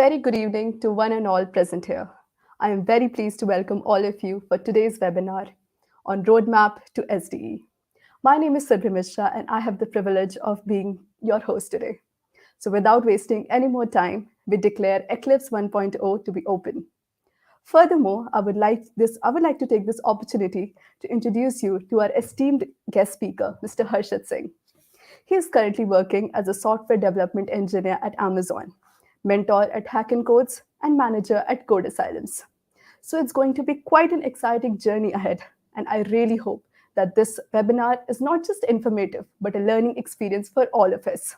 very good evening to one and all present here. I am very pleased to welcome all of you for today's webinar on Roadmap to SDE. My name is Surbhi Mishra and I have the privilege of being your host today. So without wasting any more time, we declare Eclipse 1.0 to be open. Furthermore, I would like to take this opportunity to introduce you to our esteemed guest speaker, Mr. Harshit Singh. He is currently working as a software development engineer at Amazon, mentor at Hack and Codes, and manager at Code Asylums. So it's going to be quite an exciting journey ahead, and I really hope that this webinar is not just informative, but a learning experience for all of us.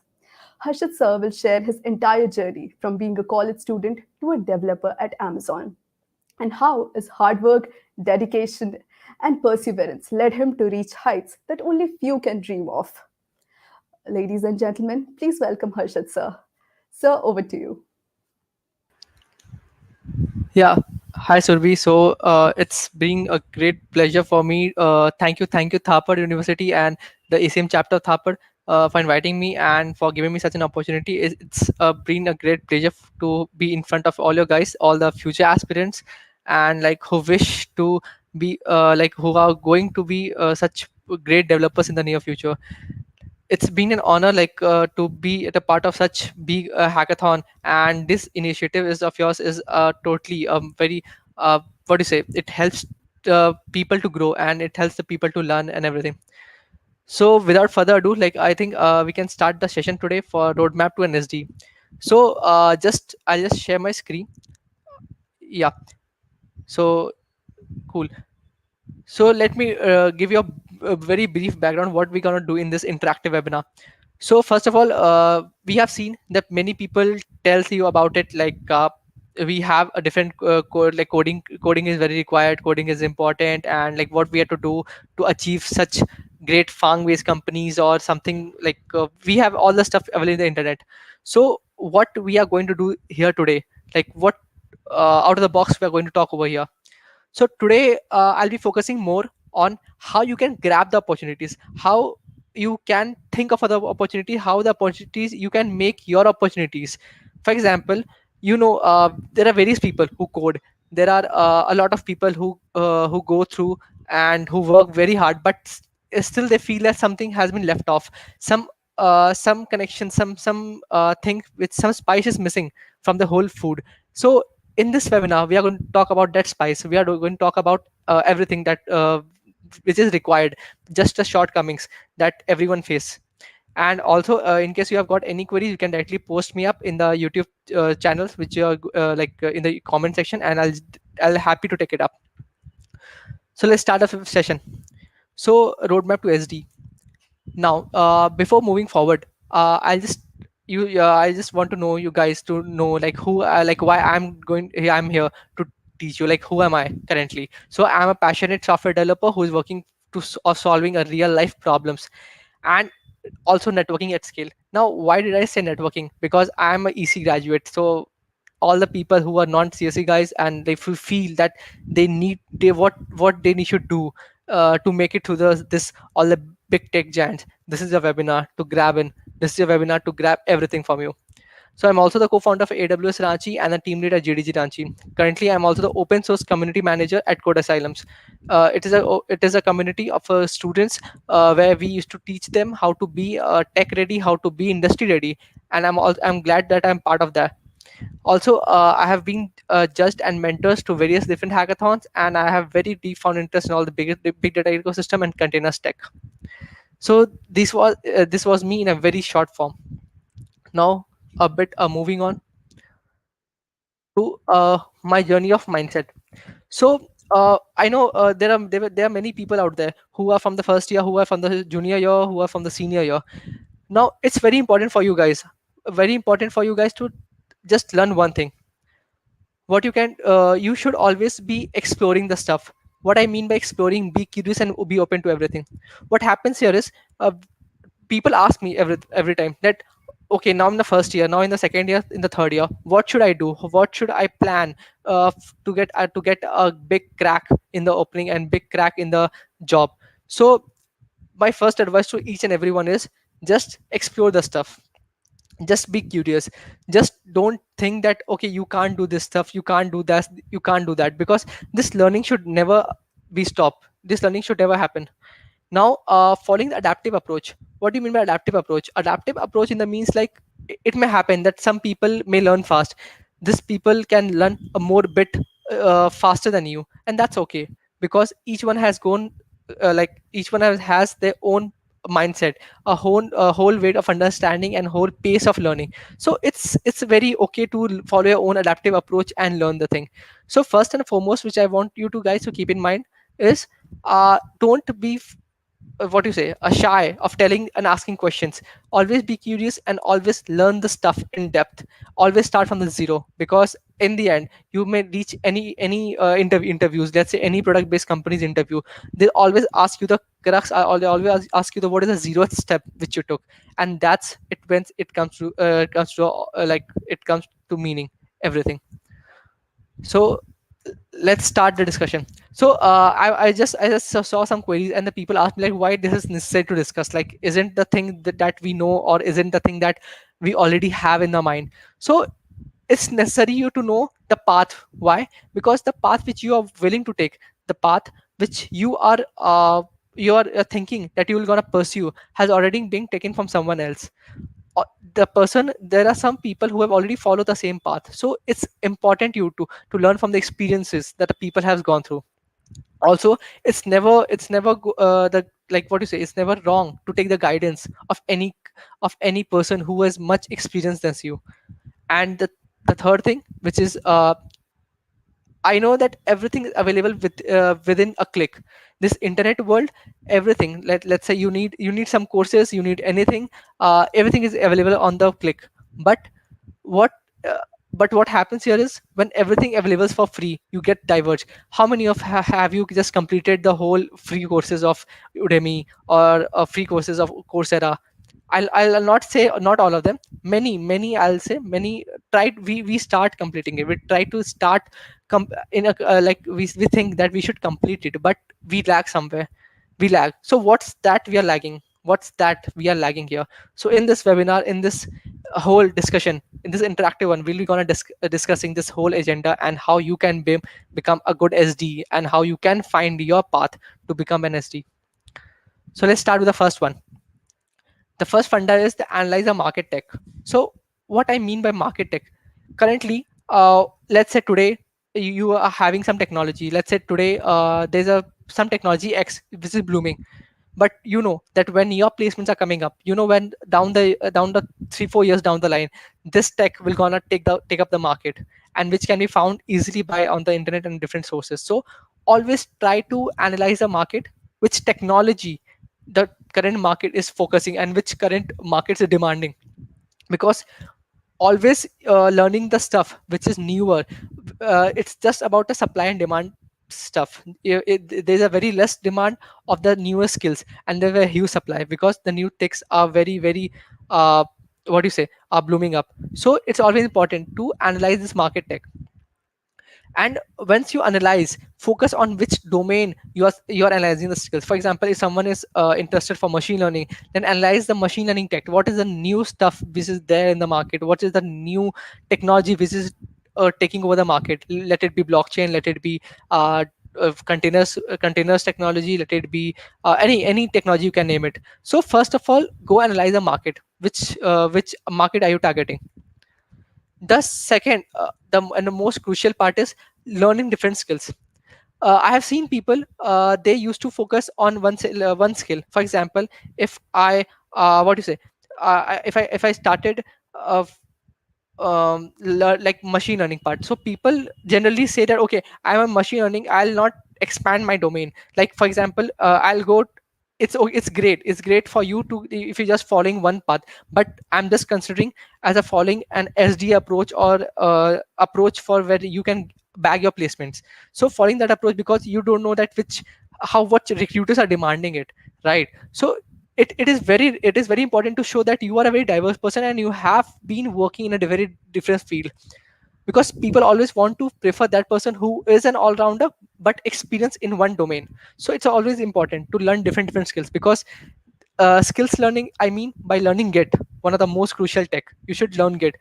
Harshit sir will share his entire journey from being a college student to a developer at Amazon and how his hard work, dedication, and perseverance led him to reach heights that only few can dream of. Ladies and gentlemen, please welcome Harshit sir. Sir, over to you. Yeah. Hi, Surbi. So it's been a great pleasure for me. Thank you, Thapar University and the ACM chapter of Thapar for inviting me and for giving me such an opportunity. It's been a great pleasure to be in front of all your guys, all the future aspirants, and like who wish to be like who are going to be such great developers in the near future. It's been an honor to be at a part of such big hackathon, and this initiative is of yours is totally very what do you say, it helps people to grow and it helps the people to learn and everything. So without further ado, I think we can start the session today for roadmap to an SD. So just I'll just share my screen. Yeah. So cool. So let me give you a very brief background what we're going to do in this interactive webinar. So first of all, we have seen that many people tells you about it, we have a different code, like coding is very required, coding is important, and like what we have to do to achieve such great fang based companies or something, we have all the stuff available in the internet. So what we are going to do here today, like what out of the box we are going to talk over here. So today I'll be focusing more on how you can grab the opportunities, how you can think of other opportunity, how the opportunities you can make your opportunities. For example, there are various people who code. There are a lot of people who go through and who work very hard, but still they feel that something has been left off. Some connection, some thing with some spice is missing from the whole food. So in this webinar we are going to talk about that spice. We are going to talk about everything that which is required, just the shortcomings that everyone face. And also in case you have got any queries, you can directly post me up in the YouTube channels, which are in the comment section, and I'll happy to take it up. So let's start the session. So roadmap to SD. Now before moving forward, I just want to know you guys to know like who like why I'm here to teach you, like who am I currently. So I'm a passionate software developer who is working of solving a real life problems, and also networking at scale. Now why did I say networking? Because I'm a EC graduate. So all the people who are non-CSE guys and they feel that they what they need to do to make it through this all the big tech giants. This is a webinar to grab in. This is a webinar to grab everything from you. So I'm also the co-founder of AWS Ranchi and a team lead at GDG Ranchi. Currently, I'm also the open source community manager at Code Asylums. It is a community of students where we used to teach them how to be tech ready, how to be industry ready, and I'm glad that I'm part of that. Also, I have been judged and mentors to various different hackathons, and I have very deep found interest in all the big data ecosystem and containers tech. So this was me in a very short form. Now a bit moving on to my journey of mindset. So I know there are many people out there who are from the first year, who are from the junior year, who are from the senior year. Now it's very important for you guys, to just learn one thing. What you should always be exploring the stuff. What I mean by exploring, be curious and be open to everything. What happens here is, people ask me every time that, okay, now in the first year, now in the second year, in the third year, what should I do, what should I plan to get a big crack in the opening and big crack in the job. So my first advice to each and everyone is just explore the stuff. Just be curious. Just don't think that okay, you can't do this stuff, you can't do that, you can't do that, because this learning should never be stopped. This learning should never happen. Now, following the adaptive approach. What do you mean by adaptive approach? Adaptive approach in the means like it may happen that some people may learn fast. This people can learn a more bit faster than you, and that's okay, because each one has gone each one has their own mindset, a whole way of understanding and whole pace of learning. So it's very okay to follow your own adaptive approach and learn the thing. So first and foremost, which I want you to guys to keep in mind is, don't be what you say shy of telling and asking questions. Always be curious and always learn the stuff in depth. Always start from the zero, because in the end you may reach any interviews. Let's say any product based companies interview, they always ask you the crux, or they always ask you the what is the zeroth step which you took. And that's it. When it comes to meaning everything. So let's start the discussion. So I just saw some queries, and the people asked me like why this is necessary to discuss. Like, isn't the thing that we know, or isn't the thing that we already have in the mind? So it's necessary you to know the path. Why? Because the path which you are willing to take, the path which you are thinking that you will gonna pursue, has already been taken from someone else. The person, there are some people who have already followed the same path. So it's important you to learn from the experiences that the people have gone through. Also, the like what you say, it's never wrong to take the guidance of any person who has much experience than you. And the third thing, which is, I know that everything is available within a click. This internet world, everything. Let's say you need some courses, you need anything. Everything is available on the click. But what uh, but what happens here is, when everything available is for free, you get diverged. How many have you just completed the whole free courses of Udemy, or free courses of Coursera? I'll not say not all of them. Many, I'll say many. We start completing it. We try to start in a we think that we should complete it, but we lag somewhere. We lag. So what's that we are lagging? What's that we are lagging here? So in this webinar, in this whole discussion, in this interactive one, we'll be gonna discussing this whole agenda, and how you can become a good SD, and how you can find your path to become an SD. So let's start with the first one. The first funda is the analyze the market tech. So what I mean by market tech, currently, let's say today you are having some technology. Let's say today there's a some technology X which is blooming. But you know that when your placements are coming up, when down the 3-4 years down the line, this tech will gonna take up the market, and which can be found easily by on the internet and different sources. So always try to analyze the market, which technology the current market is focusing, and which current markets are demanding. Because always learning the stuff which is newer, it's just about the supply and demand stuff. There's a very less demand of the newer skills, and there's a huge supply, because the new techs are very very what do you say, are blooming up. So it's always important to analyze this market tech. And once you analyze, focus on which domain you're analyzing the skills. For example, if someone is interested for machine learning, then analyze the machine learning tech. What is the new stuff which is there in the market? What is the new technology which is taking over the market? Let it be blockchain, let it be containers technology, let it be any technology, you can name it. So first of all, go analyze the market. Which market are you targeting? The second, and the most crucial part is learning different skills. I have seen people, they used to focus on one skill. For example, if I what do you say, if I started uh, like machine learning part. So people generally say that okay, I'm a machine learning, I'll not expand my domain. Like for example, I'll go. It's great. It's great for you to, if you're just following one path. But I'm just considering as a following an SD approach, or approach for where you can bag your placements. So following that approach, because you don't know that which how what recruiters are demanding it, right? So it is very important to show that you are a very diverse person, and you have been working in a very different field. Because people always want to prefer that person who is an all-rounder but experience in one domain. So it's always important to learn different skills, because Skills learning, I mean by learning Git, one of the most crucial tech. You should learn Git.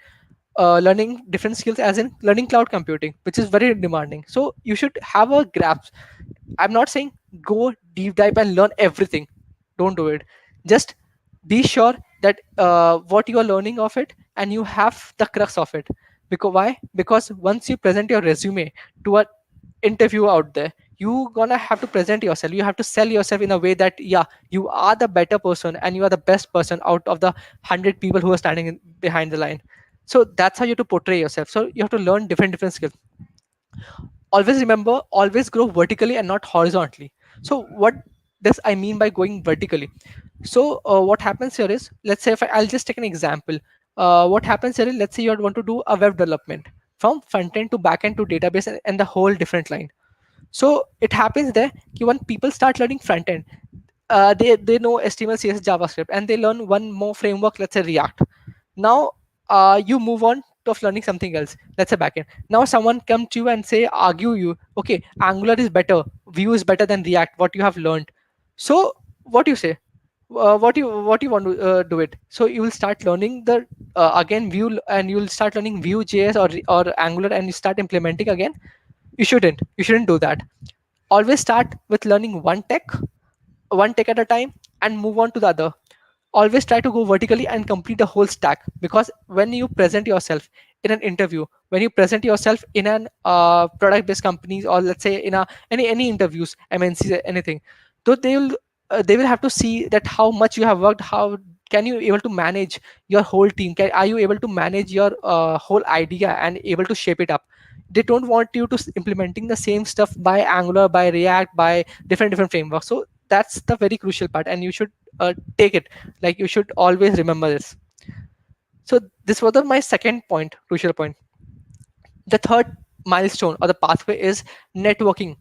Learning different skills, as in learning cloud computing, which is very demanding. So you should have a grasp. I'm not saying go deep dive and learn everything. Don't do it. Just be sure that what you are learning of it, and you have the crux of it. Because why? Because once you present your resume to a interview out there, you gonna have to present yourself. You have to sell yourself in a way that yeah, you are the better person and you are the best person out of the 100 people who are standing behind the line. So that's how you have to portray yourself. So you have to learn different skills. Always remember, always grow vertically and not horizontally. So what does I mean by going vertically? So what happens here is, let's say if I'll just take an example. What happens here is, let's say you want to do a web development from front end to back end to database, and the whole different line. So it happens there when people start learning front end, they know HTML, CSS, JavaScript, and they learn one more framework, let's say React. Now you move on to learning something else, let's say backend. Now someone come to you and say, argue you, okay, Angular is better, Vue is better than React, what you have learned. So what do you say? What you want to do it? So you will start learning the again Vue, and you will start learning Vue.js or Angular, and you start implementing again. You shouldn't do that. Always start with learning one tech at a time, and move on to the other. Always try to go vertically and complete the whole stack, because when you present yourself in an interview, when you present yourself in an product based companies, or let's say in a any interviews, MNCs, anything, so they will have to see that how much you have worked, how can you able to manage your whole team, are you able to manage your whole idea and able to shape it up. They don't want you to implementing the same stuff by Angular, by React, by different frameworks. So that's the very crucial part, and you should take it, like you should always remember this. So this was my second point, crucial point. The third milestone or the pathway is networking.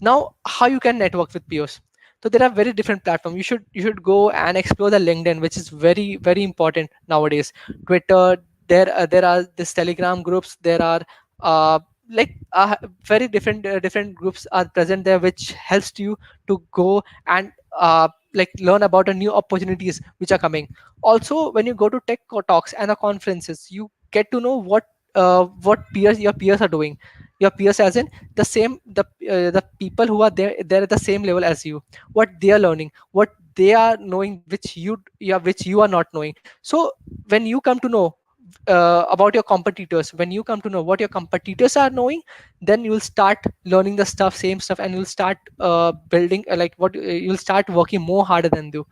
Now how you can network with peers? So there are very different platforms. You should go and explore the LinkedIn, which is very important nowadays. Twitter, there are this Telegram groups, there are uh, like very different groups are present there, which helps you to go and like learn about the new opportunities which are coming. Also when you go to tech talks and the conferences, you get to know what your peers are doing. Your peers, as in the people who are there at the same level as you, what they are learning, what they are knowing, which you are not knowing. So when you come to know about your competitors, when you come to know what your competitors are knowing, then you'll start learning the same stuff, and you'll start building like what you'll start working more harder than you.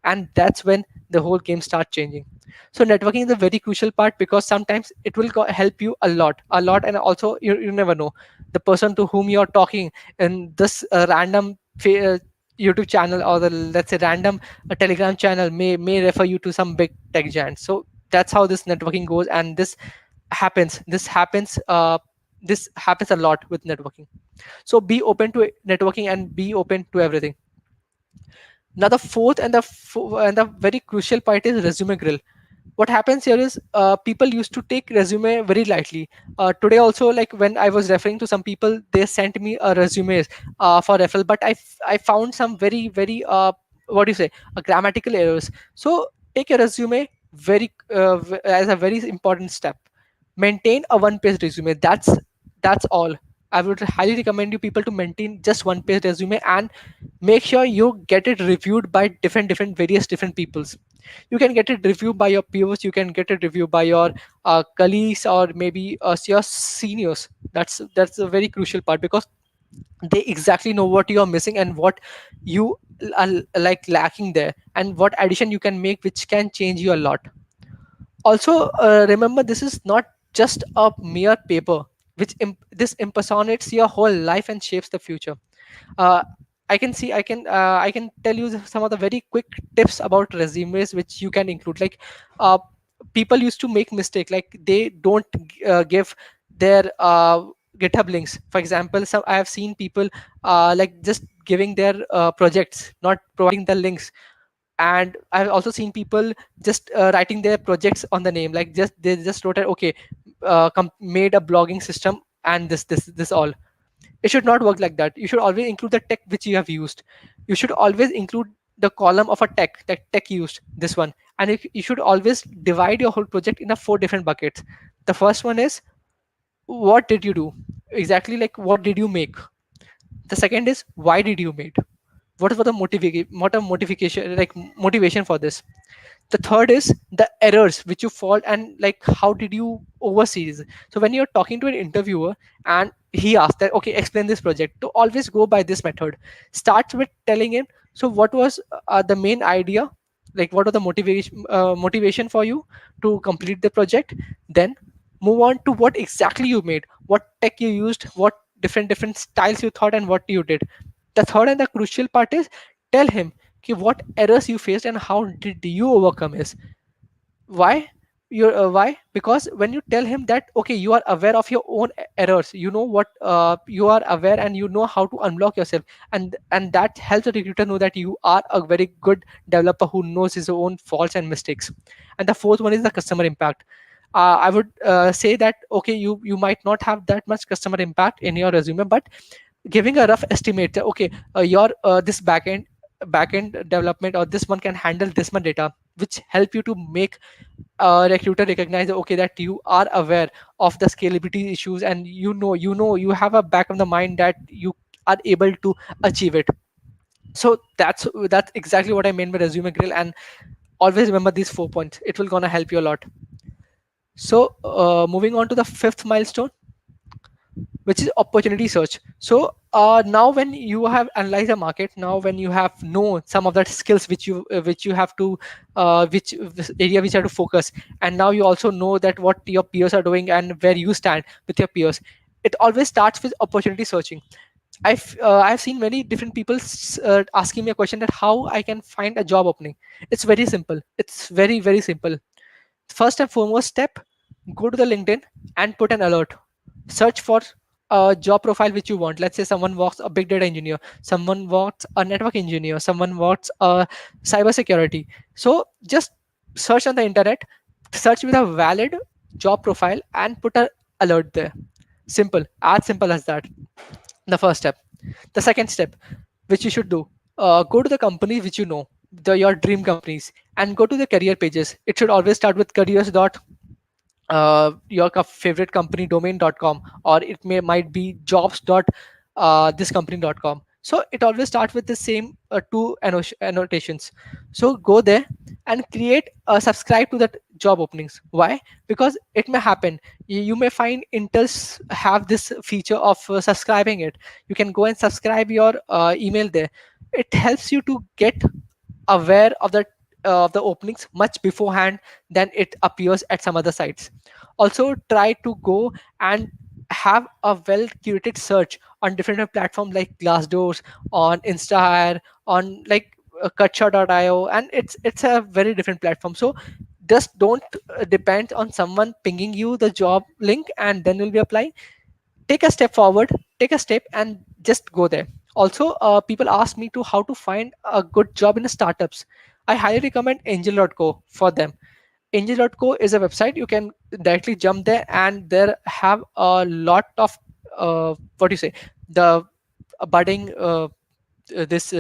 And that's when the whole game starts changing. So networking is a very crucial part, because sometimes it will help you a lot. And also you never know, the person to whom you're talking in this random YouTube channel, or the, let's say, random Telegram channel, may refer you to some big tech giant. So that's how this networking goes, and this happens a lot with networking. So be open to networking and be open to everything. Now the fourth and the very crucial part is resume grill. What happens here is, people used to take resume very lightly. Today also, like when I was referring to some people, they sent me a resumes for referral, but I found some very what do you say, grammatical errors. So take your resume as a very important step. Maintain a one page resume. That's all. I would highly recommend you people to maintain just one page resume, and make sure you get it reviewed by various different peoples. You can get it reviewed by your peers, you can get it reviewed by your colleagues, or maybe your seniors. That's a very crucial part, because they exactly know what you are missing and what you are like lacking there, and what addition you can make which can change you a lot. Also remember, this is not just a mere paper, this impersonates your whole life and shapes the future. uh, I can tell you some of the very quick tips about resumes which you can include. Like uh, people used to make mistake, like they don't give their GitHub links. For example, some I have seen people like just giving their projects, not providing the links. And I've also seen people just writing their projects on the name, like just they just wrote it, okay, made a blogging system, and this all. It should not work like that. You should always include the tech which you have used. You should always include the column of a tech that tech used, this one. And you should always divide your whole project in a four different buckets. The first one is, what did you do exactly, like what did you make. The second is, why did you make, what was the motivation, like motivation for this. The third is the errors which you fall, and like how did you oversee this. So when you're talking to an interviewer and he asks that, okay, explain this project, to always go by this method. Start with telling him, so what was the main idea, like what was the motivation for you to complete the project. Then move on to what exactly you made, what tech you used, what different styles you thought, and what you did. The third and the crucial part is, tell him what errors you faced and how did you overcome it. Why? Why? Because when you tell him that, okay, you are aware of your own errors, you know what, you are aware and you know how to unblock yourself, and that helps the recruiter know that you are a very good developer who knows his own faults and mistakes. And the fourth one is the customer impact. I would say that, okay, you might not have that much customer impact in your resume, but giving a rough estimate that, okay, your this backend development or this one can handle this much data, which help you to make a recruiter recognize that, okay, that you are aware of the scalability issues, and you have a back of the mind that you are able to achieve it. So that's exactly what I mean by resume grill. And always remember these 4 points, it will gonna help you a lot. So moving on to the fifth milestone, which is opportunity search. So now when you have analyzed the market, now when you have known some of the skills which you have to which area which you have to focus, and now you also know that what your peers are doing and where you stand with your peers, it always starts with opportunity searching. I've seen many different people asking me a question that how I can find a job opening. It's very simple, it's very simple. First and foremost step, go to the LinkedIn and put an alert. Search for a job profile which you want. Let's say someone wants a big data engineer, someone wants a network engineer, someone wants a cybersecurity. So just search on the internet, search with a valid job profile and put an alert there. Simple, as simple as that. The first step. The second step which you should do, go to the companies which you know, your dream companies, and go to the career pages. It should always start with careers dot your favorite company domain.com, or it might be jobs dot this company.com. So it always starts with the same two annotations. So go there and create subscribe to that job openings. Why? Because it may happen, you may find intels have this feature of subscribing it. You can go and subscribe your email there. It helps you to get aware of the openings much beforehand than it appears at some other sites. Also try to go and have a well curated search on different platforms like Glassdoors, on Instahire, on like Kutcha.io, and it's a very different platform. So just don't depend on someone pinging you the job link and then you'll be applying. Take a step forward, take a step and just go there. Also people ask me to how to find a good job in the startups. I highly recommend angel.co for them. Angel.co is a website you can directly jump there, and there have a lot of what do you say, the budding this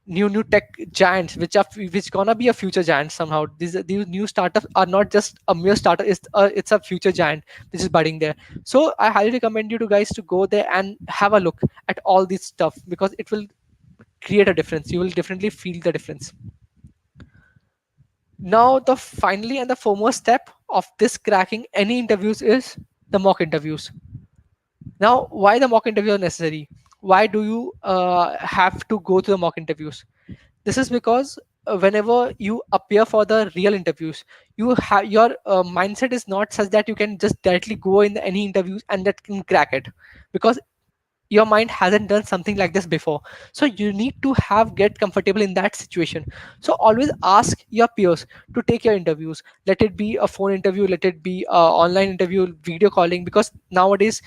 new tech giants which gonna be a future giant somehow. These new startups are not just a mere startup, it's a future giant which is budding there. So I highly recommend you to guys to go there and have a look at all this stuff, because it will create a difference, you will definitely feel the difference. Now the finally and the foremost step of this cracking any interviews is the mock interviews. Now why the mock interview are necessary, why do you have to go to the mock interviews? This is because whenever you appear for the real interviews, you have your mindset is not such that you can just directly go in any interviews and that can crack it, because your mind hasn't done something like this before. So you need to have get comfortable in that situation. So always ask your peers to take your interviews, let it be a phone interview, let it be a online interview, video calling, because nowadays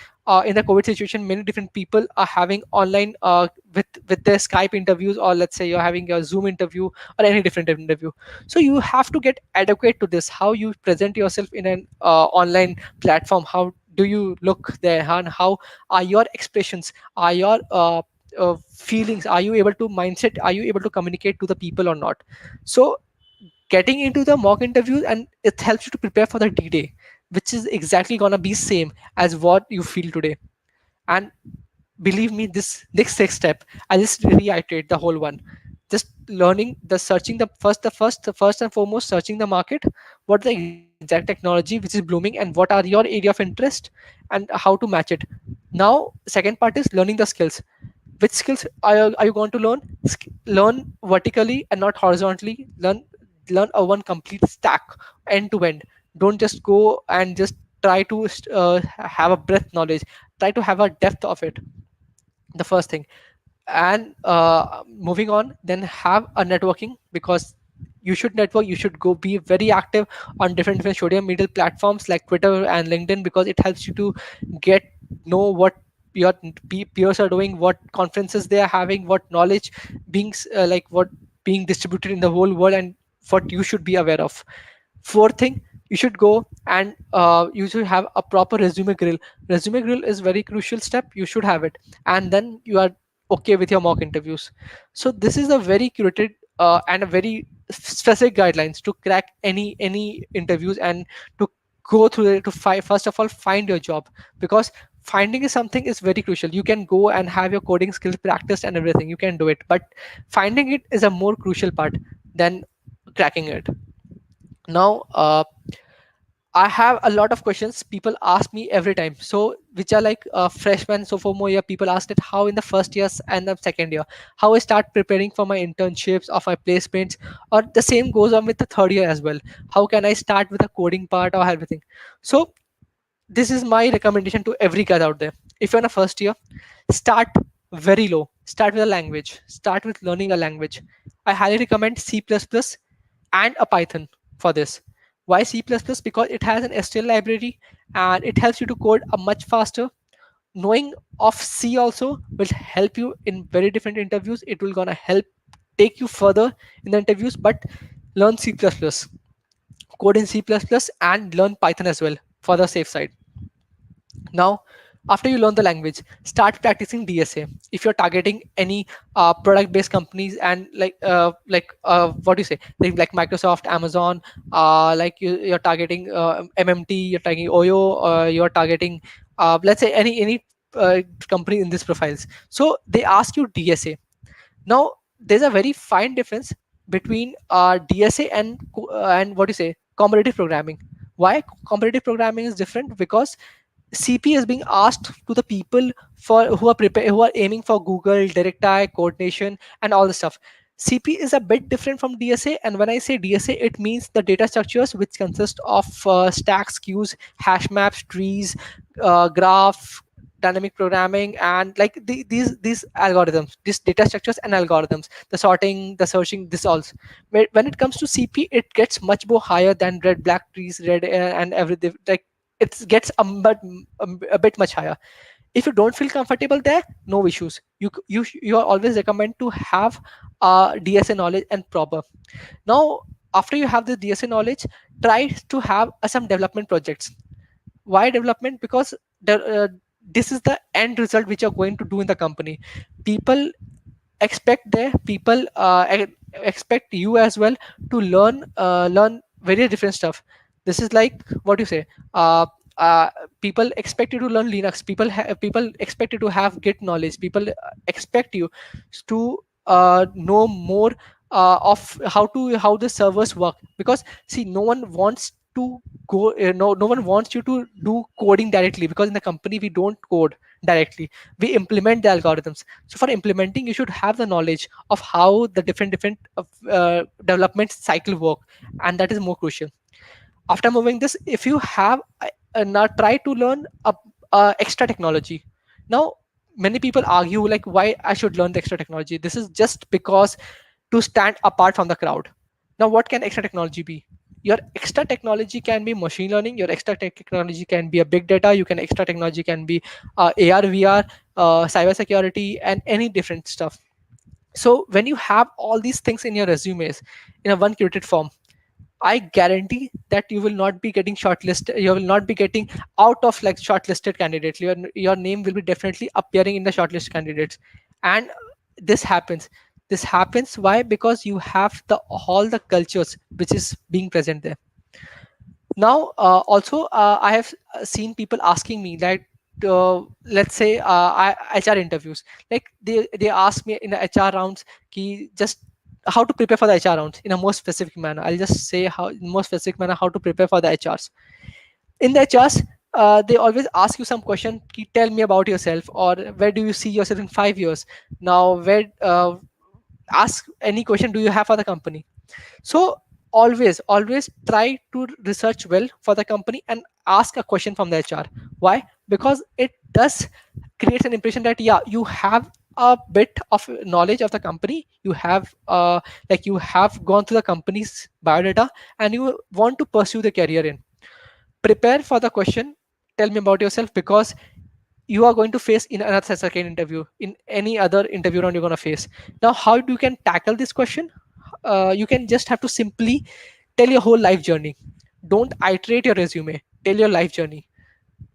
in the COVID situation many different people are having online with their Skype interviews, or let's say you're having a Zoom interview or any different interview. So you have to get adequate to this, how you present yourself in an online platform, how do you look there, and how are your expressions, are your feelings, are you able to mindset, are you able to communicate to the people or not. So getting into the mock interviews, and it helps you to prepare for the d-day, which is exactly gonna be same as what you feel today. And believe me, this next step, I just reiterate the whole one. Just learning the searching, the first and foremost, searching the market, what the exact technology which is blooming, and what are your area of interest, and how to match it. Now second part is learning the skills. Which skills are you going to learn? Learn vertically and not horizontally. Learn a one complete stack, end to end. Don't just go and just try to have a breadth knowledge. Try to have a depth of it, the first thing. And moving on, then have a networking, because you should network, you should go be very active on different social media platforms like Twitter and LinkedIn, because it helps you to get know what your peers are doing, what conferences they are having, what knowledge being what being distributed in the whole world, and what you should be aware of. Fourth thing, you should go and you should have a proper resume grill. Resume grill is very crucial step, you should have it. And then you are okay with your mock interviews. So this is a very curated and a very specific guidelines to crack any interviews, and to go through it, to first of all find your job. Because finding is something is very crucial. You can go and have your coding skills practiced and everything, you can do it, but finding it is a more crucial part than cracking it. Now I have a lot of questions people ask me every time. So, which are like freshmen, sophomore year, people asked it how in the first years and the second year, how I start preparing for my internships or my placements, or the same goes on with the third year as well. How can I start with the coding part or everything? So, this is my recommendation to every guy out there. If you're in a first year, start very low. Start with a language. Start with learning a language. I highly recommend C++ and a Python for this. Why C++? Because it has an STL library and it helps you to code a much faster. Knowing of C also will help you in very different interviews. It will gonna help take you further in the interviews. But learn C++, code in C++, and learn Python as well for the safe side. Now after you learn the language, start practicing DSA. If you're targeting any product based companies, and what do you say, things like Microsoft, Amazon, you're targeting MMT, you're targeting Oyo, you're targeting let's say any company in these profiles, so they ask you DSA. Now there's a very fine difference between DSA and and what do you say, competitive programming. Why competitive programming is different? Because CP is being asked to the people for who are aiming for Google, Direct Eye, Coordination, and all the stuff. CP is a bit different from DSA, and when I say DSA, it means the data structures which consist of stacks, queues, hash maps, trees, graph, dynamic programming, and like these algorithms, these data structures and algorithms, the sorting, the searching, this all. When it comes to CP, it gets much more higher than red, black trees, red and everything. Like it gets a bit much higher. If you don't feel comfortable there, no issues. You are always recommend to have DSA knowledge and proper. Now after you have the DSA knowledge, try to have some development projects. Why development? Because this is the end result which you're going to do in the company. People expect their people expect you as well to learn very different stuff. This is like what you say, uh, uh, people expect you to learn Linux, people expect you to have Git knowledge, people expect you to know more of how the servers work. Because see, no one wants to go no one wants you to do coding directly, because in the company we don't code directly, we implement the algorithms. So for implementing, you should have the knowledge of how the different development cycle work, and that is more crucial. After moving this, if you have now try to learn extra technology. Now many people argue like why I should learn the extra technology. This is just because to stand apart from the crowd. Now what can extra technology be? Your extra technology can be machine learning, your extra technology can be a big data, you can extra technology can be AR, VR, cyber security, and any different stuff. So when you have all these things in your resumes in a one curated form, I guarantee that you will not be getting shortlisted. You will not be getting out of like shortlisted candidates. Your name will be definitely appearing in the shortlisted candidates. And this happens why? Because you have the all the cultures which is being present there. Now also I have seen people asking me that let's say HR interviews, like they ask me in the HR rounds ki just how to prepare for the HR rounds in a more specific manner. I'll just say how in more specific manner how to prepare for the HRs. In the HRs, they always ask you some question ki tell me about yourself, or where do you see yourself in 5 years. Now where ask any question do you have for the company. So always try to research well for the company and ask a question from the HR. Why? Because it does create an impression that yeah, you have a bit of knowledge of the company. You have you have gone through the company's biodata and you want to pursue the career in. Prepare for the question. Tell me about yourself, because you are going to face in another second interview, in any other interview round you're going to face. Now how you can tackle this question? You can just have to simply tell your whole life journey. Don't iterate your resume, tell your life journey.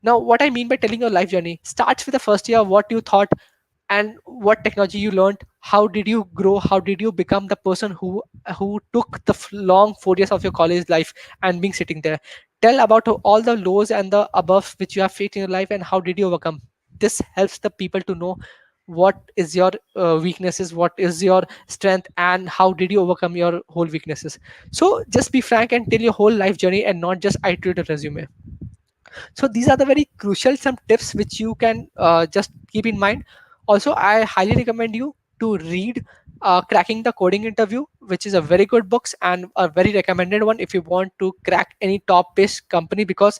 Now what I mean by telling your life journey starts with the first year, what you thought and what technology you learned. How did you grow? How did you become the person who took the long 4 years of your college life and being sitting there? Tell about all the lows and the above which you have faced in your life and how did you overcome. This helps the people to know what is your weaknesses, what is your strength, and how did you overcome your whole weaknesses. So just be frank and tell your whole life journey and not just iterate a resume. So these are the very crucial some tips which you can just keep in mind. Also I highly recommend you to read Cracking the Coding Interview, which is a very good books and a very recommended one if you want to crack any top based company, because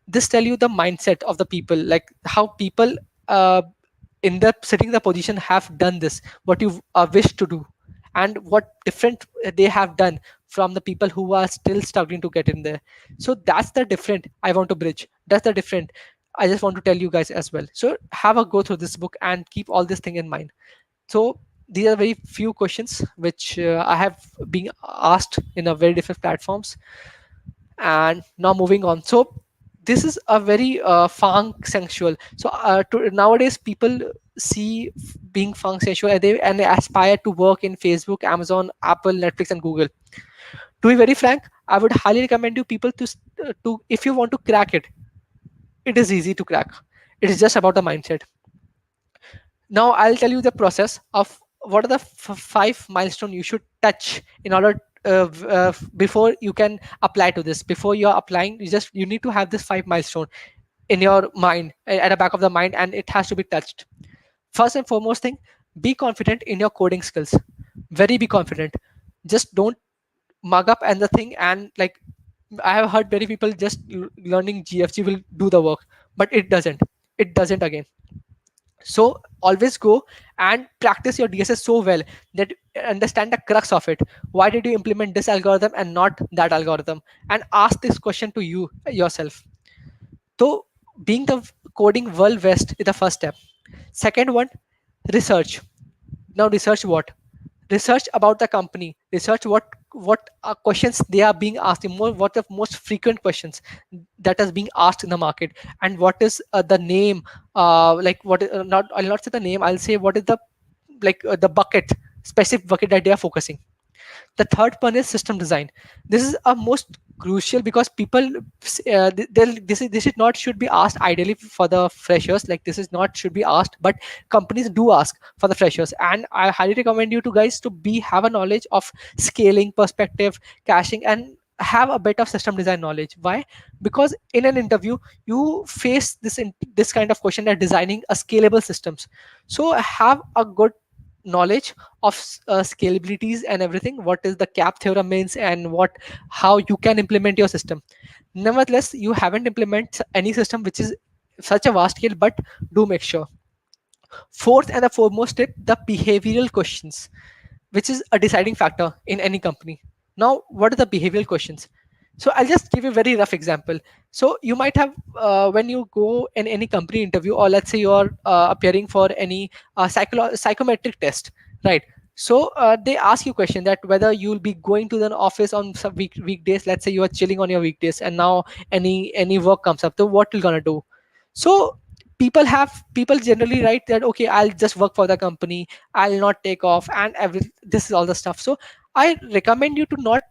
this tell you the mindset of the people, like how people uh, in the sitting the position have done this, what you wish to do, and what different they have done from the people who are still struggling to get in there. So that's the different I want to bridge. That's the different I just want to tell you guys as well. So have a go through this book and keep all this thing in mind. So these are very few questions which I have been asked in a very different platforms. And now moving on. So this is a very funk sensual. So nowadays people see being funk sensual, and they aspire to work in Facebook, Amazon, Apple, Netflix, and Google. To be very frank, I would highly recommend you people to if you want to crack it, it is easy to crack. It is just about the mindset. Now I'll tell you the process of what are the five milestones you should touch in order before you can apply to this. Before you're applying, you need to have this five milestone in your mind, at the back of the mind, and it has to be touched. First and foremost thing, be confident in your coding skills. Very be confident. Just don't mug up and the thing, and like I have heard many people just learning GFG will do the work, but it doesn't. It doesn't again. So always go and practice your DSS so well that understand the crux of it. Why did you implement this algorithm and not that algorithm? And ask this question to you yourself. So being the coding well versed is the first step. Second one, research. Now research what? Research about the company. Research what questions they are being asked. What the most frequent questions that is being asked in the market, and what is the name? Like what? Not I'll not say the name. I'll say what is the the bucket, specific bucket that they are focusing. The third one is system design. This is a most crucial because people this is not should be asked ideally for the freshers. Like this is not should be asked, but companies do ask for the freshers, and I highly recommend you to guys to be have a knowledge of scaling, perspective, caching, and have a bit of system design knowledge. Why? Because in an interview you face this kind of question that designing a scalable systems. So have a good knowledge of scalabilities and everything, what is the cap theorem means, and what how you can implement your system. Nevertheless, you haven't implement any system which is such a vast scale, but do make sure. Fourth and the foremost tip, the behavioral questions, which is a deciding factor in any company. Now what are the behavioral questions? So I'll just give you a very rough example. So you might have when you go in any company interview, or let's say you're appearing for any psychometric test, right? So they ask you question that whether you'll be going to the office on some weekdays. Let's say you are chilling on your weekdays, and now any work comes up, so what you're gonna do. So People generally write that, okay, I'll just work for the company, I'll not take off, and this is all the stuff. So I recommend you to not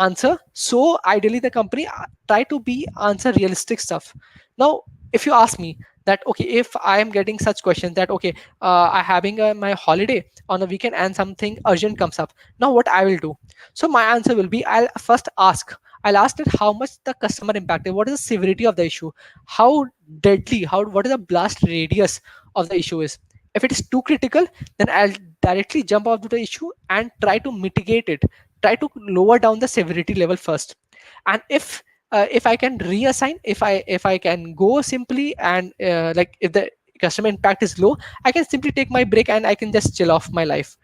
answer so ideally the company, try to be answer realistic stuff. Now if you ask me that, okay, if I am getting such questions that, okay, I having my holiday on a weekend and something urgent comes up, now what I will do? So my answer will be, I'll ask that how much the customer impacted, what is the severity of the issue, how deadly, how what is the blast radius of the issue is. If it is too critical, then I'll directly jump onto the issue and try to mitigate it, try to lower down the severity level first. And if I can reassign, if I can go simply, and like if the customer impact is low, I can simply take my break and I can just chill off my life.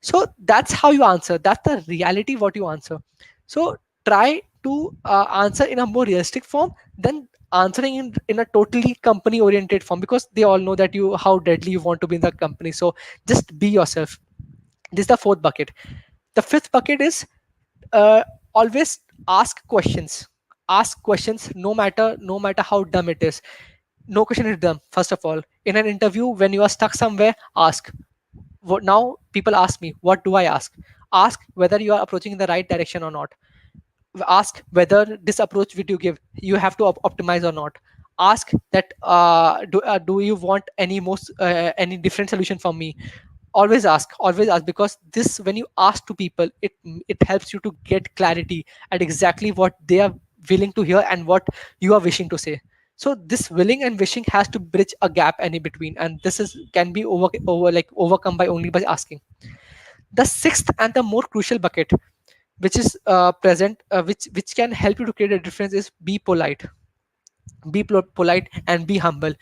So that's how you answer, that's the reality what you answer. So try to answer in a more realistic form than answering in a totally company oriented form, because they all know that you how deadly you want to be in the company. So just be yourself. This is the fourth bucket. The fifth bucket is, always ask questions. Ask questions, no matter how dumb it is. No question is dumb. First of all, in an interview, when you are stuck somewhere, ask. What now? People ask me, what do I ask? Ask whether you are approaching in the right direction or not. Ask whether this approach which you give, you have to optimize or not. Ask that, do you want any different solution from me? Always ask, because this, when you ask to people, it helps you to get clarity at exactly what they are willing to hear and what you are wishing to say. So this willing and wishing has to bridge a gap any between, and this is can be overcome by only by asking. The sixth and the more crucial bucket, which is present which can help you to create a difference, is be polite. Polite and be humble.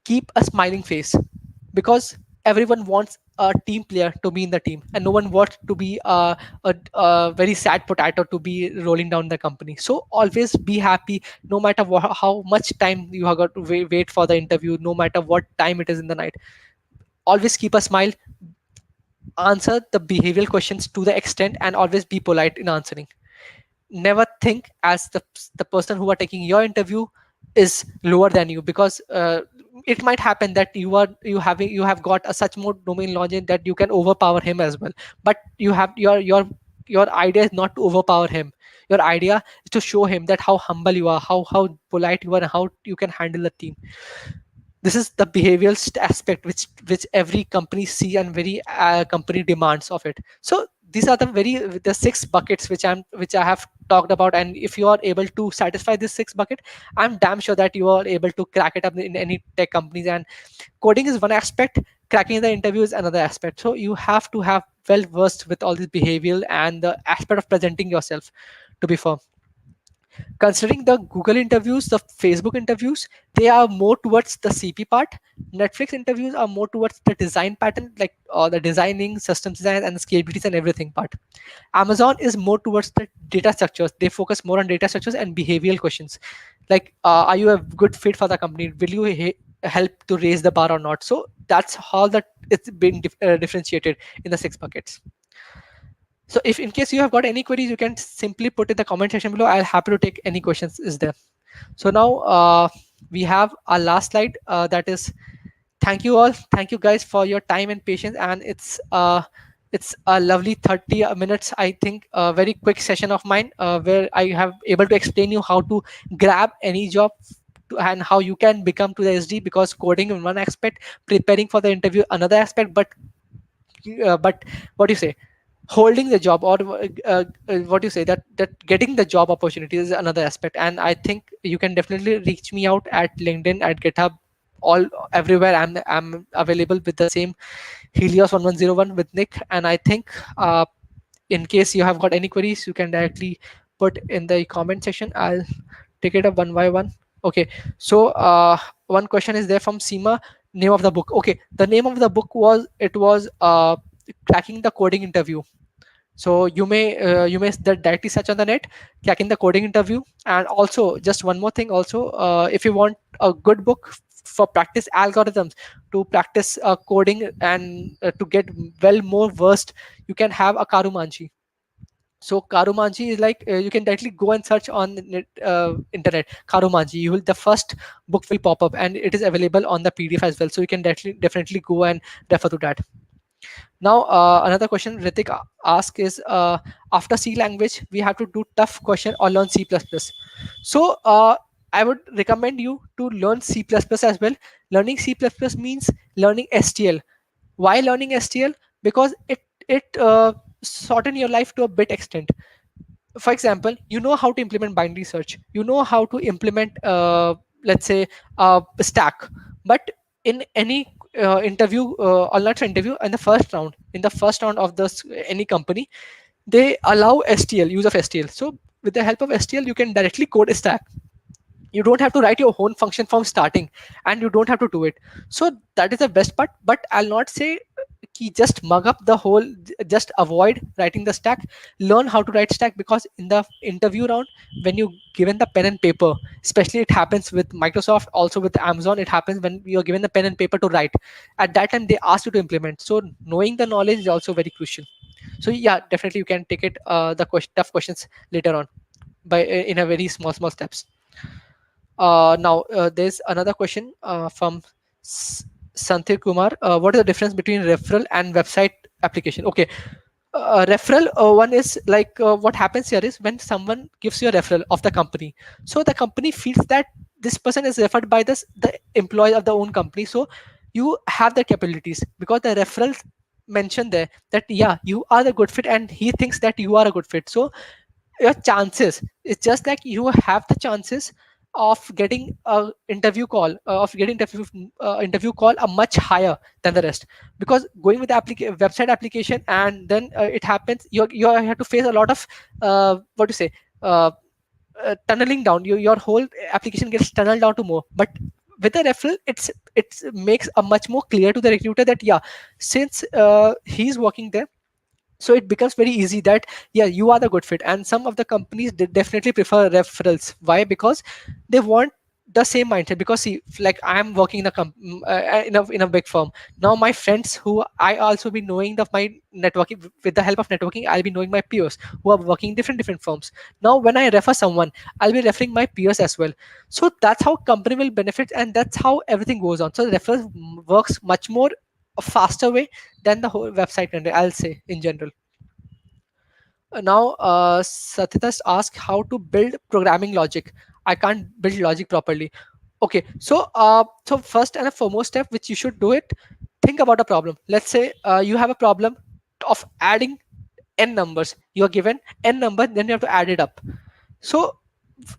Keep a smiling face, because everyone wants a team player to be in the team, and no one wants to be a very sad potato to be rolling down the company. So always be happy, no matter how much time you have got to wait for the interview, no matter what time it is in the night. Always keep a smile, answer the behavioral questions to the extent, and always be polite in answering. Never think as the person who are taking your interview is lower than you, because it might happen that you have got a such more domain knowledge that you can overpower him as well. But you have your idea is not to overpower him. Your idea is to show him that how humble you are, how polite you are, and how you can handle the team. This is the behavioral aspect which every company see and very company demands of it. So these are the six buckets which I have talked about, and if you are able to satisfy this six bucket, I'm damn sure that you are able to crack it up in any tech companies. And coding is one aspect, cracking the interview is another aspect. So you have to have well versed with all this behavioral and the aspect of presenting yourself to be firm. Considering the Google interviews, the Facebook interviews, they are more towards the CP part. Netflix interviews are more towards the design pattern, like the designing, system design, and the scalabilities and everything part. Amazon is more towards the data structures. They focus more on data structures and behavioral questions, like are you a good fit for the company? Will you help to raise the bar or not? So that's how that it's been differentiated in the six buckets. So if in case you have got any queries, you can simply put in the comment section below. I'll happy to take any questions is there. So now we have our last slide. That is, thank you all. Thank you guys for your time and patience. And it's a lovely 30 minutes, I think, a very quick session of mine where I have able to explain you how to grab any job and how you can become to the SD, because coding in one aspect, preparing for the interview another aspect, but what do you say, holding the job, or what do you say, that getting the job opportunity is another aspect. And I think you can definitely reach me out at LinkedIn, at GitHub, all everywhere. I'm available with the same Helios 1101 with Nick. And I think in case you have got any queries, you can directly put in the comment section. I'll take it up one by one. Okay, so one question is there from Seema. Name of the book. Okay, the name of the book was cracking the coding interview. So you may directly search on the net, cracking the coding interview. And also, just one more thing also, if you want a good book for practice algorithms, to practice coding and to get well more versed, you can have a Karumanchi. So Karumanji is like, you can directly go and search on the internet Karumanji. You will, the first book will pop up, and it is available on the PDF as well. So you can definitely go and refer to that. Now, another question Ritik ask is, after C language, we have to do tough question or learn C++. So, I would recommend you to learn C++ as well. Learning C++ means learning STL. Why learning STL? Because it shorten your life to a bit extent. For example, you know how to implement binary search, you know how to implement, let's say, a stack. But in any interview, or not interview, in the first round of this any company, they allow STL, use of STL. So with the help of STL, you can directly code a stack. You don't have to write your own function from starting, and you don't have to do it. So that is the best part. But I'll not say just mug up the whole, just avoid writing the stack. Learn how to write stack, because in the interview round, when you given the pen and paper, especially it happens with Microsoft, also with Amazon, it happens when you're given the pen and paper to write. At that time they ask you to implement, so knowing the knowledge is also very crucial. So yeah, definitely you can take it, the tough questions later on, by in a very small steps. Now, there's another question from S- Santhir Kumar. What is the difference between referral and website application? Okay, referral, one is like, what happens here is when someone gives you a referral of the company, so the company feels that this person is referred by the employee of the own company. So you have the capabilities, because the referral mentioned there that yeah, you are a good fit, and he thinks that you are a good fit. So your chances, it's just like you have the chances of getting a interview call, interview call are much higher than the rest. Because going with the website application, and then it happens, you have to face a lot of, what to say, uh, tunneling down. Your whole application gets tunneled down to more. But with a referral, it makes a much more clear to the recruiter that yeah, since he's working there, so it becomes very easy that yeah, you are the good fit. And some of the companies, they definitely prefer referrals. Why? Because they want the same mindset. Because see, like I'm working in in a big firm. Now my friends, who I also be knowing of my networking, with the help of networking, I'll be knowing my peers who are working in different firms. Now when I refer someone, I'll be referring my peers as well. So that's how company will benefit, and that's how everything goes on. So the referral works much more a faster way than the whole website, and I'll say in general. Now, Sathitas asked how to build programming logic. I can't build logic properly. Okay, so first and a foremost step which you should do it, think about a problem. Let's say you have a problem of adding n numbers. You are given n number, then you have to add it up. So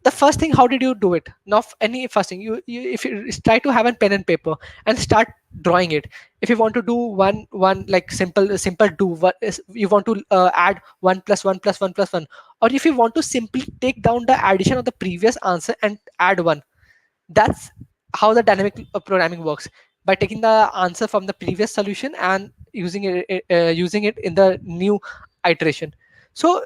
the first thing, how did you do it? Now, any first thing, you if you try to have a pen and paper and start drawing it. If you want to do one like simple do, what is, you want to add 1 plus 1 plus 1 plus 1, or if you want to simply take down the addition of the previous answer and add 1. That's how the dynamic programming works, by taking the answer from the previous solution and using it in the new iteration. So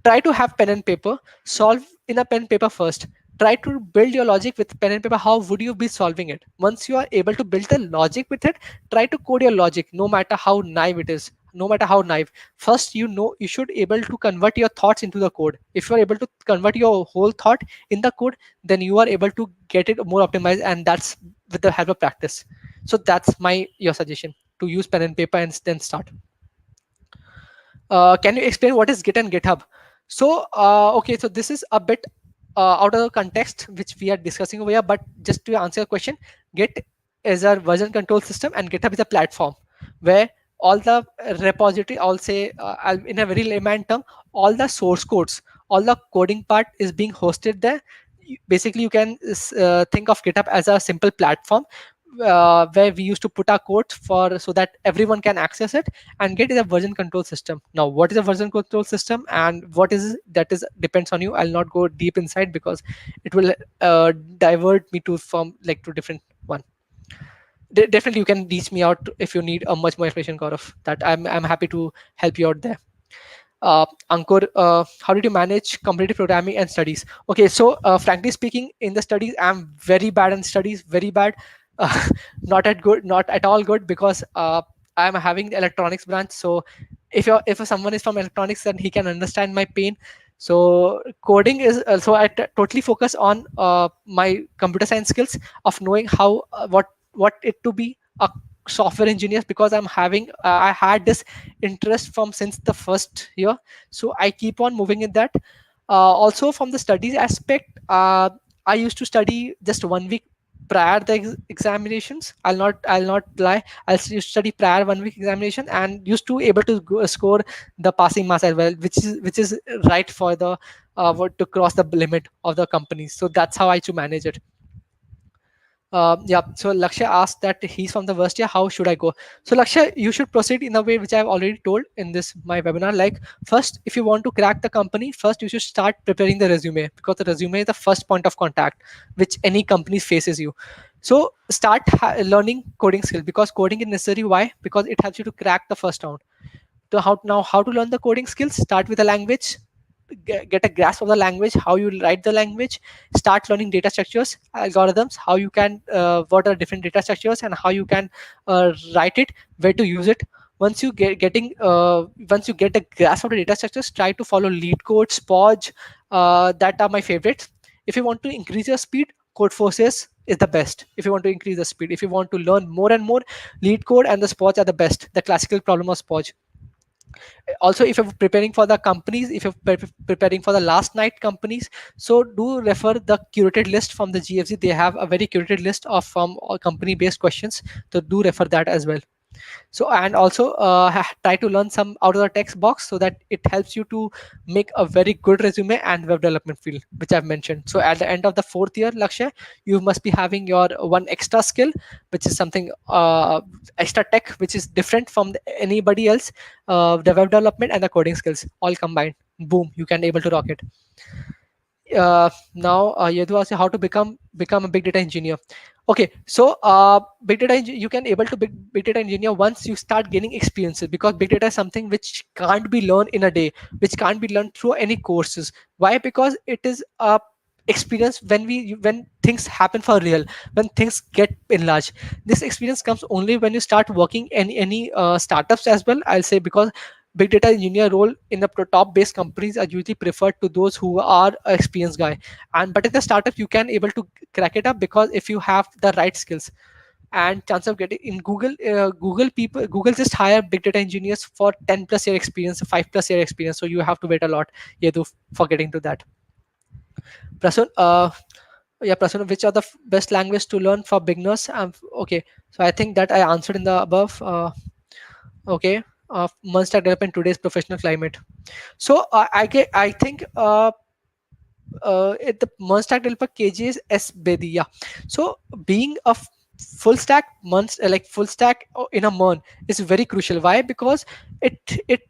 try to have pen and paper, solve in a pen paper first. Try to build your logic with pen and paper. How would you be solving it? Once you are able to build the logic with it, try to code your logic, no matter how naive it is. No matter how naive, first, you should able to convert your thoughts into the code. If you are able to convert your whole thought in the code, then you are able to get it more optimized, and that's with the help of practice. So that's my your suggestion, to use pen and paper and then start. Can you explain what is Git and GitHub? So, okay, so this is a bit out of the context which we are discussing over here, but just to answer your question, Git is a version control system, and GitHub is a platform where all the repository, I'll say, in a very layman term, all the source codes, all the coding part is being hosted there. Basically, you can think of GitHub as a simple platform where we used to put our code for, so that everyone can access it. And Git is a version control system. Now, what is a version control system and what is that is depends on you. I'll not go deep inside, because it will divert me to from like to different one. Definitely, you can reach me out if you need a much more information, Gaurav. That I'm happy to help you out there. Ankur, how did you manage competitive programming and studies? Okay, so frankly speaking, in the studies, I'm very bad in studies, very bad. Uh, not at all good, because I'm having the electronics branch. So if someone is from electronics, then he can understand my pain. So coding is so totally focus on my computer science skills of knowing how what it to be a software engineer, because I had this interest from since the first year. So I keep on moving in that. Also from the studies aspect, I used to study just 1 week prior the examinations. I'll not lie. I used to study prior 1 week examination and used to able to score the passing marks as well, which is right for the to cross the limit of the companies. So that's how I to manage it. Yeah. So Lakshya asked that he's from the worst year. How should I go? So Lakshya, you should proceed in a way which I've already told in this my webinar. Like first, if you want to crack the company, first you should start preparing the resume, because the resume is the first point of contact which any company faces you. So start learning coding skill, because coding is necessary. Why? Because it helps you to crack the first round. To how to learn the coding skills, start with a language, get a grasp of the language, how you write the language, start learning data structures, algorithms, how you can what are different data structures and how you can write it, where to use it. Once you get a grasp of the data structures, try to follow lead codes, podge, that are my favorites. If you want to increase your speed, code forces is the best. If you want to increase the speed, if you want to learn more and more, lead code and the spots are the best, the classical problem of spot. Also, if you're preparing for the companies, if you're preparing for the last night companies, so do refer the curated list from the GFC. They have a very curated list of from company based questions, so do refer that as well. So and also try to learn some out of the text box, so that it helps you to make a very good resume and web development field, which I've mentioned. So at the end of the fourth year, Lakshya, you must be having your one extra skill, which is something extra tech, which is different from anybody else. The web development and the coding skills all combined, boom, you can able to rock it. Now Yadu asked how to become a big data engineer. Okay, so you can able to big data engineer once you start gaining experiences, because big data is something which can't be learned in a day, which can't be learned through any courses. Why? Because it is a experience when things happen for real, when things get enlarged. This experience comes only when you start working in any startups as well, I'll say, because big data engineer role in the top based companies are usually preferred to those who are experienced guy. And but in the startup you can able to crack it up, because if you have the right skills and chance of getting in Google just hire big data engineers for 10 plus year experience, 5 plus year experience. So you have to wait a lot, yeah, for getting to that. Prasun, yeah, Prasun, which are the best language to learn for beginners? Okay, so I think that I answered in the above. Okay, Munster development today's professional climate. So I think the merge stack developer KG is SBD. Yeah. So being a full stack like full stack in a MERN is very crucial. Why? Because it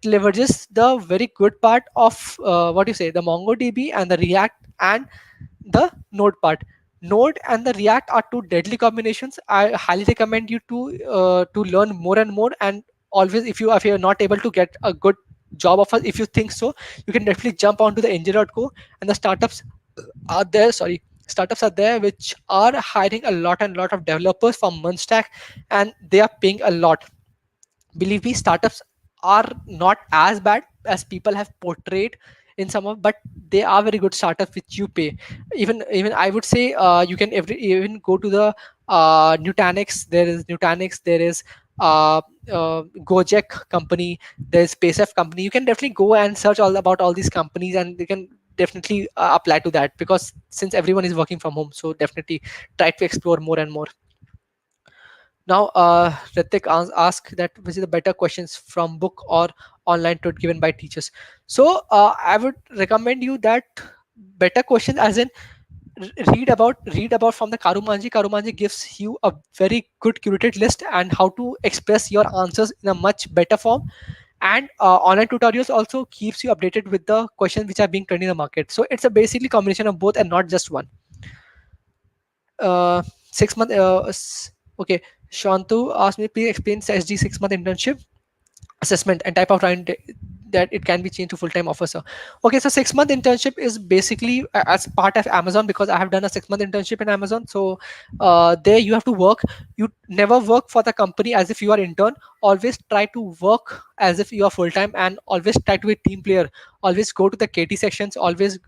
leverages the very good part of what you say, the MongoDB and the React and the Node part. Node and the React are two deadly combinations. I highly recommend you to learn more and more. And always, if you're not able to get a good job offer, if you think so, you can definitely jump onto the Engine.co, and the are there. Sorry, startups are there which are hiring a lot and lot of developers from Munstack, and they are paying a lot. Believe me, startups are not as bad as people have portrayed in some of, but they are very good startups which you pay. Even I would say you can even go to the Nutanix. There is Nutanix, there is Gojek company, there's SpaceF company. You can definitely go and search all about all these companies, and you can definitely apply to that, because since everyone is working from home, so definitely try to explore more and more. Now, Ritik asked that which is the better questions from book or online to given by teachers. So I would recommend you that better questions, as in read about from the Karumanji. Karumanji gives you a very good curated list and how to express your answers in a much better form. And online tutorials also keeps you updated with the questions which are being trending in the market. So it's a basically combination of both and not just one. 6 month. Okay, Shantu asked me, please explain SG 6 month internship assessment and type of round. that it can be changed to full-time officer. Okay, so 6 month internship is basically as part of Amazon, because I have done a 6 month internship in Amazon. So there you have to work. You never work for the company as if you are intern. Always try to work as if you are full-time, and always try to be a team player. Always go to the KT sessions. Always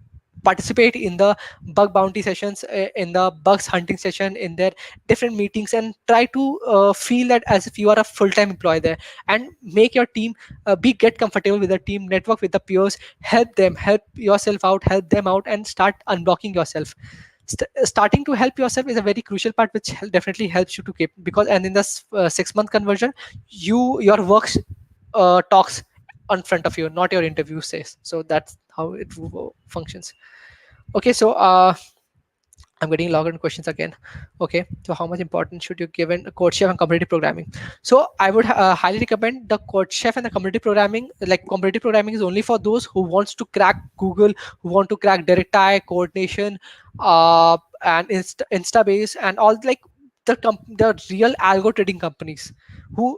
participate in the bug bounty sessions, in the bugs hunting session, in their different meetings, and try to feel that as if you are a full-time employee there, and make your team be get comfortable with the team, network with the peers, help them, help yourself out, help them out, and start unblocking yourself. Starting to help yourself is a very crucial part, which definitely helps you to keep, because and in this 6 month conversion, your work talks on front of you, not your interview says. So that's how it functions. Okay, so I'm getting logged in questions again. Okay, so how much importance should you give in code chef and competitive programming? So I would highly recommend the code chef and the competitive programming. Like, competitive programming is only for those who wants to crack Google, who want to crack DirectI, Coordination, and Instabase, and all, like the real algo trading companies who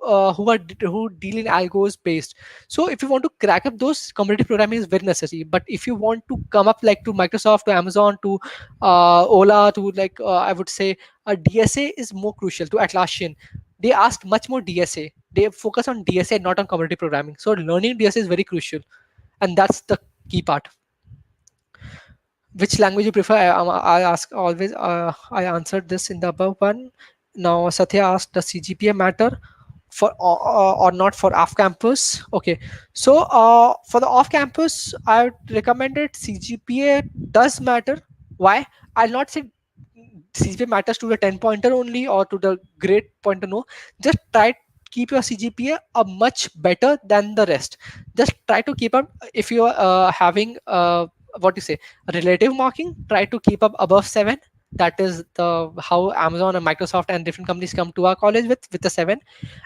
deal in algos based. So if you want to crack up those, competitive programming is very necessary. But if you want to come up like to Microsoft, to Amazon, to Ola, to like I would say a DSA is more crucial, to Atlassian. They ask much more DSA. They focus on DSA, not on competitive programming. So learning DSA is very crucial, and that's the key part. Which language you prefer? I ask always. I answered this in the above one. Now Satya asked, does CGPA matter for or not for off campus? Okay, so for the off campus, I would recommend it. CGPA does matter. Why? I'll not say CGPA matters to the 10 pointer only or to the grade pointer. No, just try keep your CGPA a much better than the rest. Just try to keep up. If you are having what you say relative marking, try to keep up above 7. That is the how Amazon and Microsoft and different companies come to our college with the 7.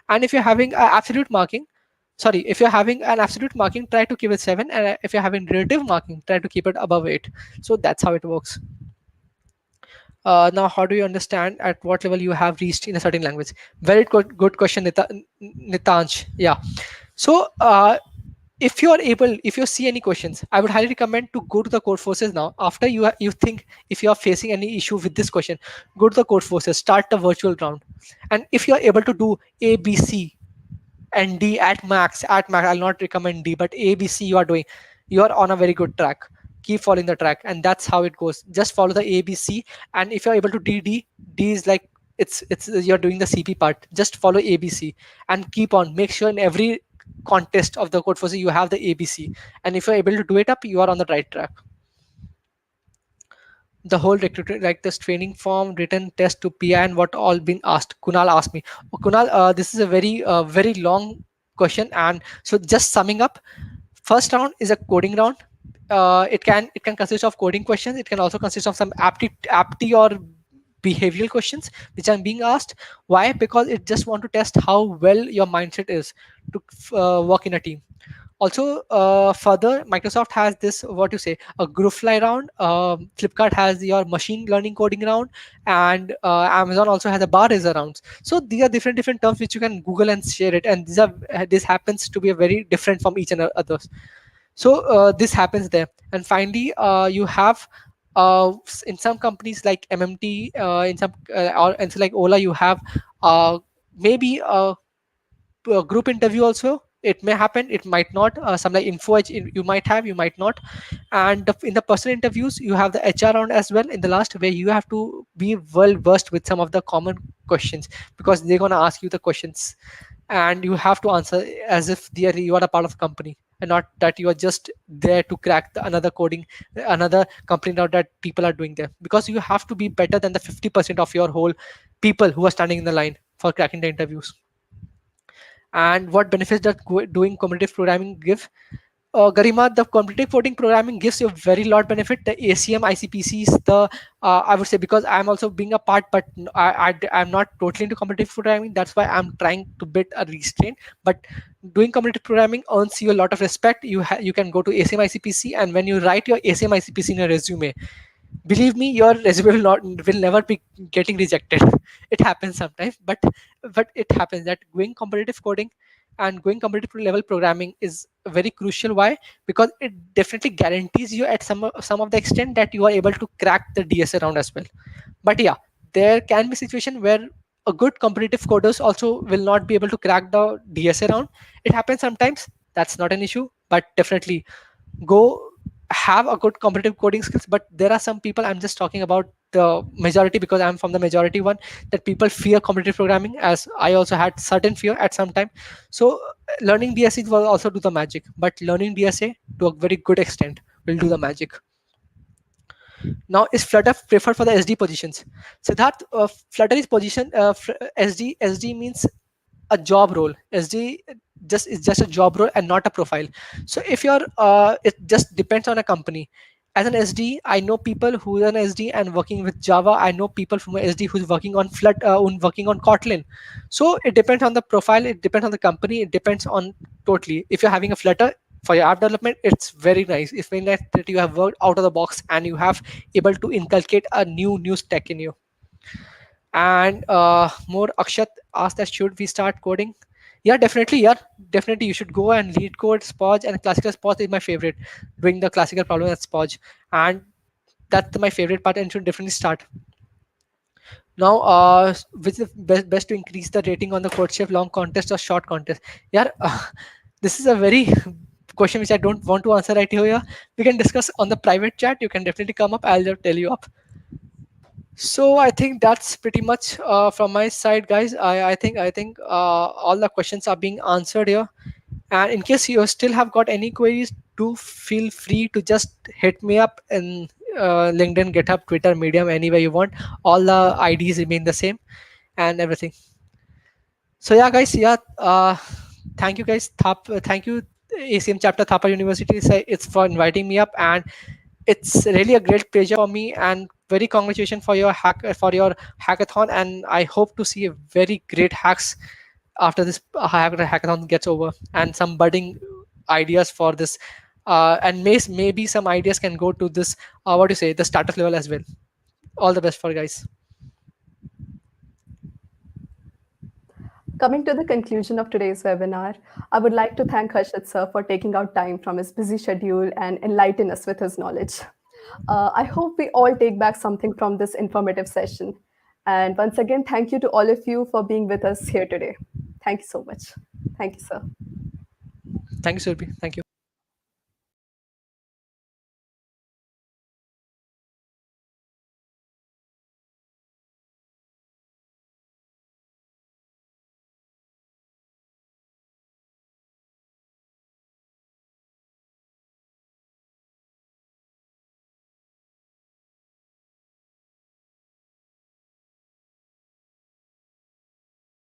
And if you're having absolute marking, sorry, if you're having an absolute marking, try to keep it 7, and if you're having relative marking, try to keep it above 8. So that's how it works. Now, how do you understand at what level you have reached in a certain language? Very good question, Nitansh. Yeah. So if you are able, if you see any questions, I would highly recommend to go to the code forces now. After you think if you are facing any issue with this question, go to the code forces, start the virtual round, and if you are able to do A, B, C, and D at max, I'll not recommend D, but A, B, C you are doing, you are on a very good track. Keep following the track, and that's how it goes. Just follow the A, B, C, and if you're able to D is like it's you're doing the CP part. Just follow A, B, C, and keep on. Make sure in every contest of the code for C you have the A, B, C, and if you're able to do it up, you are on the right track. The whole recruiter, like this training form, written test to PI, and what all been asked. Kunal asked me. Oh, Kunal, this is a very long question, and so just summing up, first round is a coding round. It can consist of coding questions. It can also consist of some apti or behavioral questions which are being asked. Why? Because it just want to test how well your mindset is to work in a team. Also, further, Microsoft has this, what you say, a group fly round. Flipkart has your machine learning coding round, and Amazon also has a bar raiser rounds. So these are different terms which you can Google and share it, and this happens to be a very different from each and others. So this happens there. And finally, you have in some companies like MMT, in some or and so like Ola, you have maybe group interview also. It may happen, it might not. Some like info edge, you might have, you might not. And in the personal interviews, you have the HR round as well in the last, where you have to be well versed with some of the common questions, because they're going to ask you the questions, and you have to answer as if you are a part of the company, and not that you are just there to crack another coding, another company now that people are doing there. Because you have to be better than the 50% of your whole people who are standing in the line for cracking the interviews. And what benefits does doing competitive programming give? Garima, the competitive coding programming gives you a very lot benefit. The ACM, ICPCs, the I would say, because I'm also being a part, but I'm not totally into competitive programming. That's why I'm trying to build a restraint. But doing competitive programming earns you a lot of respect. You can go to ACM, ICPC, and when you write your ACM, ICPC in your resume, believe me, your resume will never be getting rejected. It happens sometimes, but it happens that doing competitive coding and going competitive level programming is very crucial. Why? Because it definitely guarantees you at some of the extent that you are able to crack the DS round as well. But yeah, there can be situation where a good competitive coders also will not be able to crack the DSA round. It happens sometimes. That's not an issue, but definitely go have a good competitive coding skills. But there are some people, I'm just talking about the majority because I'm from the majority one, that people fear competitive programming, as I also had certain fear at some time. So learning DSA will also do the magic, but learning DSA to a very good extent will do the magic. Now, is Flutter preferred for the SD positions? Siddharth, Flutter is position SD means a job role. SD just is just a job role and not a profile. So if you're it just depends on a company. As an SD, I know people who are an SD and working with Java. I know people from SD who's working on working on Kotlin. So it depends on the profile. It depends on the company. It depends on totally. If you're having a Flutter for your app development, it's very nice. It's very nice that you have worked out of the box and you have able to inculcate a new stack in you. And more, Akshat asked that should we start coding? Yeah, definitely. Yeah, definitely. You should go and lead code, Spoj, and classical Spoj is my favorite. Doing the classical problem at Spoj, and that's my favorite part. And should definitely start now. Which is the best to increase the rating on the code chef, long contest or short contest? Yeah, this is a very question which I don't want to answer right here. Yeah. We can discuss on the private chat. You can definitely come up. I'll just tell you up. So I think that's pretty much from my side, guys. I think all the questions are being answered here. And in case you still have got any queries, do feel free to just hit me up in LinkedIn, GitHub, Twitter, Medium, anywhere you want. All the IDs remain the same and everything. So yeah, guys. Yeah. Thank you, guys. Thank you, ACM chapter Thapa University. It's for inviting me up, and it's really a great pleasure for me. And very congratulations for your hackathon. And I hope to see a very great hacks after this hackathon gets over, and some budding ideas for this. And maybe some ideas can go to this. What do you say? The startup level as well. All the best for you guys. Coming to the conclusion of today's webinar, I would like to thank Harshit sir for taking out time from his busy schedule and enlighten us with his knowledge. I hope we all take back something from this informative session. And once again, thank you to all of you for being with us here today. Thank you so much. Thank you, sir. Thank you, Surbi. Thank you.